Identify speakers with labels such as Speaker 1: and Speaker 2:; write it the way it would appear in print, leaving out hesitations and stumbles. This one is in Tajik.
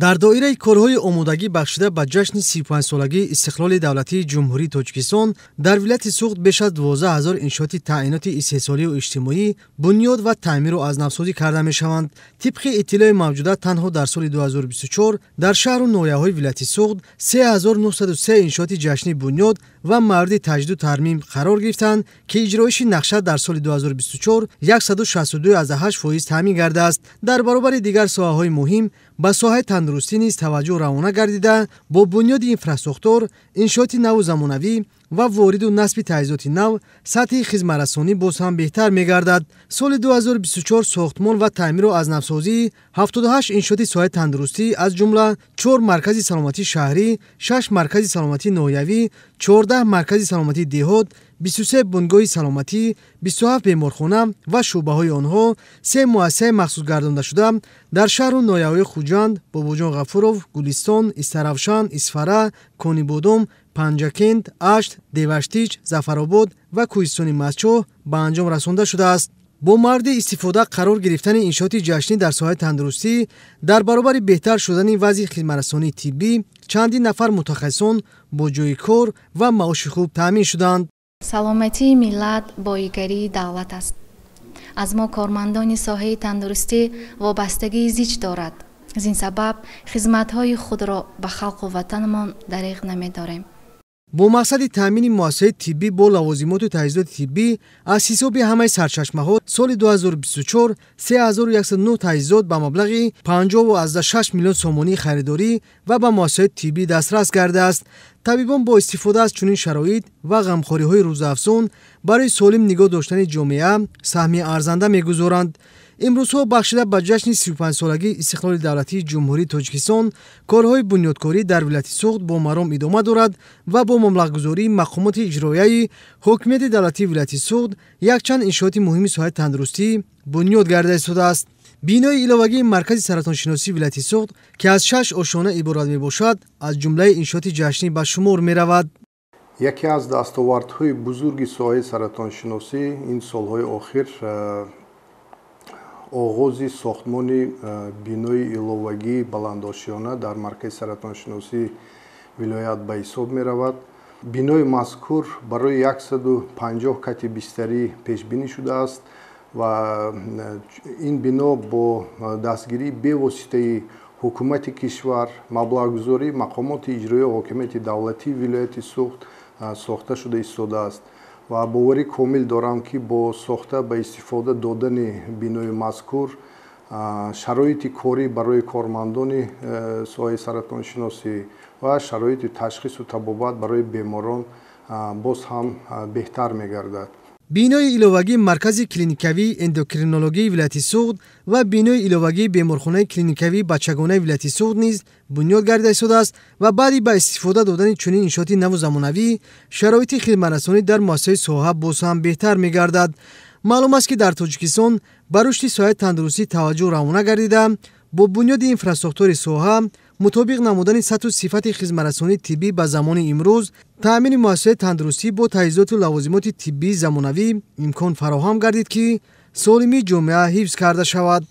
Speaker 1: дар доираи корҳои омодагӣ бахшида ба ҷашни 35-солагии истиқлоли давлатии ҷумҳурии Тоҷикистон дар вилояти Суғд беш аз 12 000 иншооти таъиноти истеҳсолию иҷтимоӣ, бунёд ва таъмиру азнавсозӣ карда мешаванд. тибқи иттилои мавҷуда, танҳо дар соли 2024 дар шаҳру ноҳияҳои вилояти Суғд 3903 иншооти ҷашнӣ бунёд ва мавриди таҷдиду тармим қарор гирифтанд, ки иҷроиши нақша дар соли 2024 162.8% таъмин гардааст. дар баробари дигар соҳаҳои муҳим ба соҳаи тандурустӣ низ таваҷҷӯҳ равона гардида, бо бунёди инфраструктур, иншооти наву замонавӣ ва вориду насби таҷҳизоти нав, сатҳи хизматрасонӣ боз ҳам беҳтар мегардад. соли 2024 сохтмон ва таъмиру азнавсозии 78 иншооти соҳаи тандурустӣ, аз ҷумла 4 маркази саломатии шаҳрӣ, 6 маркази саломатии ноҳиявӣ, 14 маркази саломатии деҳот, 23 бунгоҳи саломатӣ, 27 беморхона ва шуъбаҳои онҳо, 3 муассисаи махсусгардондашуда дар шаҳру ноҳияҳои Хуҷанд, Бобоҷон Ғафуров, Гулистон, Истаравшан, Исфара, Конибодум, Панҷакент, Ашт, Деваштич, Зафаробод ва Кӯҳистони Мазчоҳ ба анҷом расонда шудааст. бо мавриди истифода қарор гирифтани иншооти ҷашнӣ дар соҳаи тандурустӣ дар баробари беҳтар шудани вазъи хизматрасонии тиббӣ, чандин нафар мутахассисон бо ҷойи кор ва маоши хуб таъмин шуданд.
Speaker 2: саломатии миллат боигарии давлат аст. аз мо кормандони соҳаи тандурустӣ вобастагии зич дорад. аз ин сабаб хизматҳои худро ба халқу ватанамон дариғ намедорем.
Speaker 1: бо мақсади таъмини муассисаи тиббӣ бо лавозимоту таҷҳизоти тиббӣ аз ҳисоби ҳамаи сарчашмаҳо соли 2024 3109 таҷҳизот ба маблағи 50.6 миллион сомонии харидорӣ ва ба муассисаҳои тиббӣ дастрас гардааст. табибон бо истифода аз чунин шароит ва ғамхориҳои рӯзаафзон барои солим нигоҳ доштани ҷомеа саҳми арзанда мегузоранд. имрӯзҳо бахшида ба ҷашни 35-солагии истиқлоли давлатии ҷумҳурии Тоҷикистон, корҳои бунёдкорӣ дар вилояти Суғд бо маром идома дорад ва бо маблағгузории мақомоти иҷроияи ҳокимияти давлатии вилояти Суғд якчанд иншооти муҳими соҳаи тандурустӣ бунёд гарда истодааст. бинои иловагии маркази саратоншиносии вилояти Суғд, ки аз 6 ошона иборат мебошад, аз ҷумлаи иншооти ҷашнӣ ба шумор меравад.
Speaker 3: яке аз дастовардҳои бузурги соҳаи саратоншиносӣ ин солҳои охир оғози сохтмони бинои иловагии баландошиёна дар маркази саратоншиносии вилоят ба ҳисоб меравад. бинои мазкур барои 150 кати бистарӣ пешбинӣ шудааст ва ин бино бо дастгирии бевоситаи ҳукумати кишвар, маблағгузории мақомоти иҷроии ҳокимияти давлатии вилояти Суғд сохта шуда истодааст. ва боварӣ комил дорам, ки бо сохта ба истифода додани бинои мазкур шароити корӣ барои кормандони соҳаи саратоншиносӣ ва шароити ташхису табобат барои беморон боз ҳам беҳтар мегардад.
Speaker 1: бинои иловагии маркази клиникавии эндокринологии вилояти Суғд ва бинои иловагии беморхонаи клиникавии бачагонаи вилояти Суғд низ бунёд гарда истодааст ва баъди ба истифода додани чунин иншооти наву замонавӣ, шароити хизматрасонӣ дар муассисаи соҳа боз ҳам беҳтар мегардад. маълум аст, ки дар Тоҷикистон ба рушди соҳаи тандурустӣ таваҷҷӯҳ равона гардида, бо бунёди инфраструктураи соҳа, мутобиқ намудани сатҳу сифати хизматрасонии тиббӣ ба замони имрӯз, таъмини муассисаи тандурустӣ бо таҷҳизоту лавозимоти тиббии замонавӣ имкон фароҳам гардид, ки солимии ҷомеа ҳифз карда шавад.